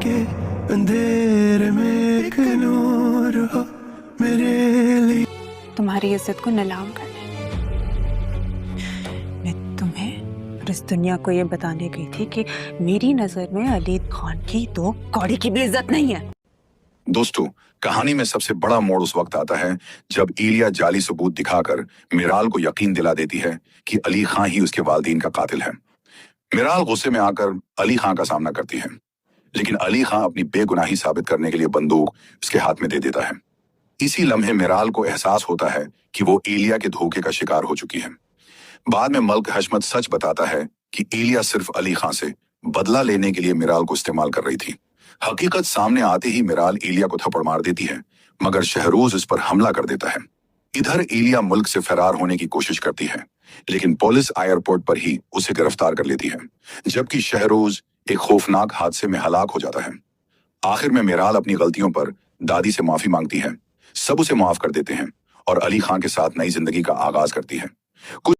के अंधेरे में एक नूर हो मेरे लिए। तुम्हारी इज्जत को नीलाम कर मैं तुम्हें और इस दुनिया को ये बताने गई थी कि मेरी नजर में अली खान की तो कौड़ी की भी इज्जत नहीं है। दोस्तों, कहानी में सबसे बड़ा मोड़ उस वक्त आता है जब एलिया जाली सबूत दिखाकर मिराल को यकीन दिला देती है कि अली खान ही उसके वालिदैन का कातिल है। मिराल गुस्से में आकर अली खान का सामना करती है, लेकिन अली खान अपनी बेगुनाही साबित करने के लिए बंदूक उसके हाथ में दे देता है। इसी लम्हे मिराल को एहसास होता है कि वो एलिया के धोखे का शिकार हो चुकी है। बाद में मल्क हशमत सच बताता है कि एलिया सिर्फ अली खान से बदला लेने के लिए मिराल को इस्तेमाल कर रही थी। हकीकत सामने आते ही मिराल एलिया को थप्पड़ मार देती है, मगर शहरोज इस पर हमला कर देता है। इधर एलिया मुल्क से फरार होने की कोशिश करती है, लेकिन पुलिस एयरपोर्ट पर ही उसे गिरफ्तार कर लेती है, जबकि शहरोज एक खौफनाक हादसे में हलाक हो जाता है। आखिर में मिराल अपनी गलतियों पर दादी से माफी मांगती है, सब उसे माफ कर देते हैं और अली खान के साथ नई जिंदगी का आगाज करती है। कुछ